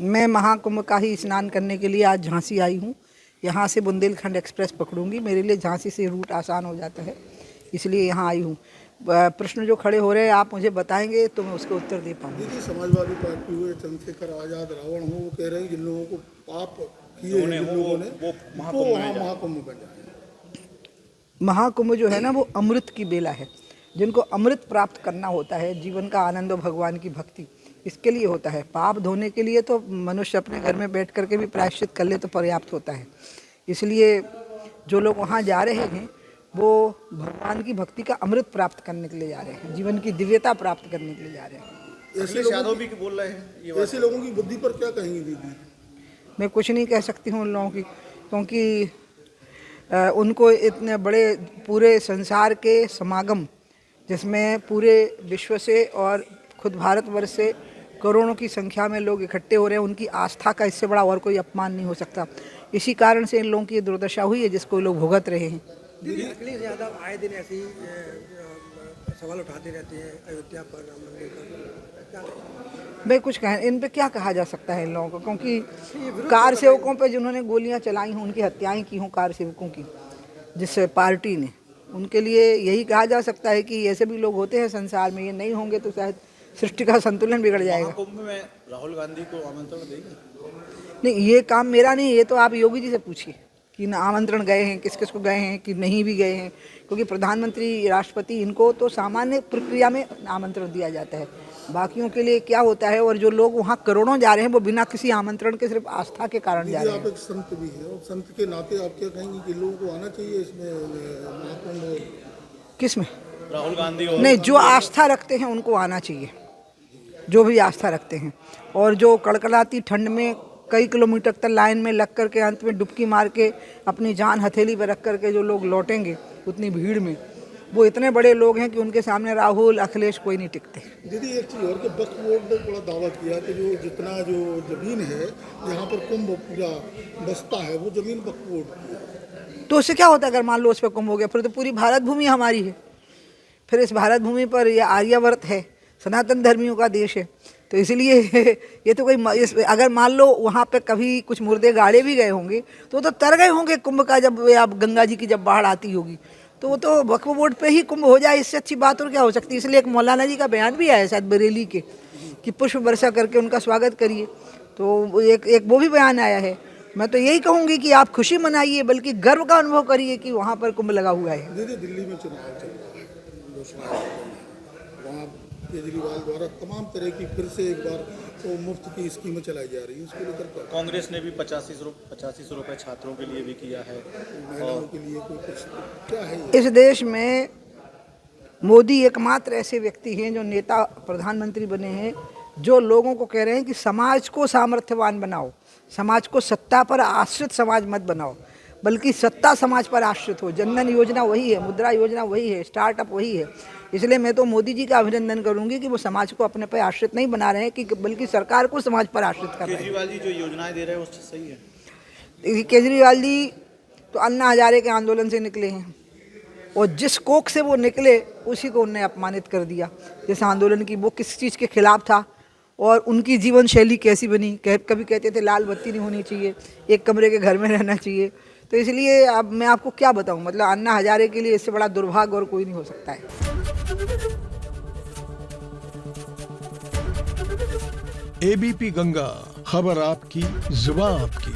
मैं महाकुंभ का ही स्नान करने के लिए आज झांसी आई हूँ। यहाँ से बुंदेलखंड एक्सप्रेस पकड़ूंगी। मेरे लिए झांसी से रूट आसान हो जाता है, इसलिए यहाँ आई हूँ। प्रश्न जो खड़े हो रहे हैं आप मुझे बताएंगे तो मैं उसके उत्तर दे पाऊँगी। देखिए, समाजवादी पार्टी हुए चंद्रशेखर आज़ाद रावण हो, वो कह रहे हैं जिन लोगों को पाप किए हैं जिन लोगों ने वो वहाँ महाकुंभ में जाए। महाकुंभ जो है ना, वो अमृत की बेला है। जिनको अमृत प्राप्त करना होता है, जीवन का आनंद और भगवान की भक्ति, इसके लिए होता है। पाप धोने के लिए तो मनुष्य अपने घर में बैठ करके भी प्रायश्चित कर ले तो पर्याप्त होता है। इसलिए जो लोग वहाँ जा रहे हैं वो भगवान की भक्ति का अमृत प्राप्त करने के लिए जा रहे हैं, जीवन की दिव्यता प्राप्त करने के लिए जा रहे हैं। ऐसे लोगों की बुद्धि पर क्या कहेंगी दीदी? मैं कुछ नहीं कह सकती हूँ उन लोगों की, क्योंकि उनको इतने बड़े पूरे संसार के समागम, जिसमें पूरे विश्व से और खुद भारतवर्ष से करोड़ों की संख्या में लोग इकट्ठे हो रहे हैं, उनकी आस्था का इससे बड़ा और कोई अपमान नहीं हो सकता। इसी कारण से इन लोगों की दुर्दशा हुई है जिसको लोग भुगत रहे हैं। अखिलेश यादव आए दिन ऐसी सवाल उठाते रहते हैं अयोध्या पर, राम मंदिर पर, क्या भाई कुछ कहें इन पे, क्या कहा जा सकता है इन लोगों को, क्योंकि कार सेवकों पे जिन्होंने गोलियां चलाई हैं, उनकी हत्याएं की हों कार सेवकों की, जिस पार्टी ने, उनके लिए यही कहा जा सकता है कि ऐसे भी लोग होते हैं संसार में। ये नहीं होंगे तो शायद सृष्टि का संतुलन बिगड़ जाएगा। कुंभ में राहुल गांधी को आमंत्रण देंगे? नहीं, ये काम मेरा नहीं, ये तो आप योगी जी से पूछिए कि न आमंत्रण गए हैं, किस किस को गए हैं कि नहीं भी गए हैं, क्योंकि प्रधानमंत्री, राष्ट्रपति, इनको तो सामान्य प्रक्रिया में आमंत्रण दिया जाता है। बाकियों के लिए क्या होता है, और जो लोग वहाँ करोड़ों जा रहे हैं वो बिना किसी आमंत्रण के सिर्फ आस्था के कारण जा रहे हैं। आप एक संत भी है और संत के नाते आप क्या कहेंगे कि लोगों को आना चाहिए इसमें महाकुंभ? किस में? राहुल गांधी? नहीं, जो आस्था रखते हैं उनको आना चाहिए, जो भी आस्था रखते हैं। और जो कड़कड़ाती ठंड में कई किलोमीटर तक लाइन में लग करके अंत में डुबकी मार के अपनी जान हथेली पर रख करके जो लोग लौटेंगे उतनी भीड़ में, वो इतने बड़े लोग हैं कि उनके सामने राहुल, अखिलेश कोई नहीं टिकते। दीदी एक चीज़ और कि वक्फ बोर्ड ने बड़ा दावा किया कि जो जितना जो जमीन है जहाँ पर कुंभ पूरा बसता है वो जमीन वक्फ बोर्ड की है। तो उससे क्या होता है अगर मान लो उस पर कुंभ हो गया? फिर तो पूरी भारत भूमि हमारी है। फिर इस भारत भूमि पर यह आर्यावर्त है, सनातन धर्मियों का देश है। तो इसलिए ये तो कोई, अगर मान लो वहाँ पे कभी कुछ मुर्दे गाड़े भी गए होंगे तो तर गए होंगे कुंभ का, जब आप गंगा जी की जब बाढ़ आती होगी तो वो तो वक्फ बोर्ड पे ही कुंभ हो जाए, इससे अच्छी बात और क्या हो सकती है। इसलिए एक मौलाना जी का बयान भी आया शायद बरेली के, कि पुष्प वर्षा करके उनका स्वागत करिए। तो एक वो भी बयान आया है। मैं तो यही कहूँगी कि आप खुशी मनाइए, बल्कि गर्व का अनुभव करिए कि वहाँ पर कुंभ लगा हुआ है। दीदी दिल्ली में चुनाव चल रहा है, वहाँ केजरीवाल द्वारा तमाम तरह की फिर से एक बार तो मुफ्त की स्कीमें चलाई जा रही है, उसको लेकर कांग्रेस ने भी 8500 रुपये छात्रों के लिए भी किया है, महिलाओं के लिए कोई कुछ क्या है? इस देश में मोदी एकमात्र ऐसे व्यक्ति हैं जो नेता, प्रधानमंत्री बने हैं, जो लोगों को कह रहे हैं कि समाज को सामर्थ्यवान बनाओ, समाज को सत्ता पर आश्रित समाज मत बनाओ, बल्कि सत्ता समाज पर आश्रित हो। जनधन योजना वही है, मुद्रा योजना वही है, स्टार्टअप वही है। इसलिए मैं तो मोदी जी का अभिनंदन करूंगी कि वो समाज को अपने पर आश्रित नहीं बना रहे हैं, कि बल्कि सरकार को समाज पर आश्रित कर रहे हैं। केजरीवाल जी जो योजनाएं दे रहे हैं उससे सही है? केजरीवाल जी तो अन्ना हजारे के आंदोलन से निकले हैं, और जिस कोख से वो निकले उसी को उनने अपमानित कर दिया। जिस आंदोलन की वो किस चीज़ के खिलाफ था और उनकी जीवन शैली कैसी बनी। कभी कहते थे लाल बत्ती नहीं होनी चाहिए, एक कमरे के घर में रहना चाहिए। तो इसलिए अब मैं आपको क्या बताऊं, मतलब अन्ना हजारे के लिए इससे बड़ा दुर्भाग्य और कोई नहीं हो सकता है। एबीपी गंगा, खबर आपकी, जुबान आपकी।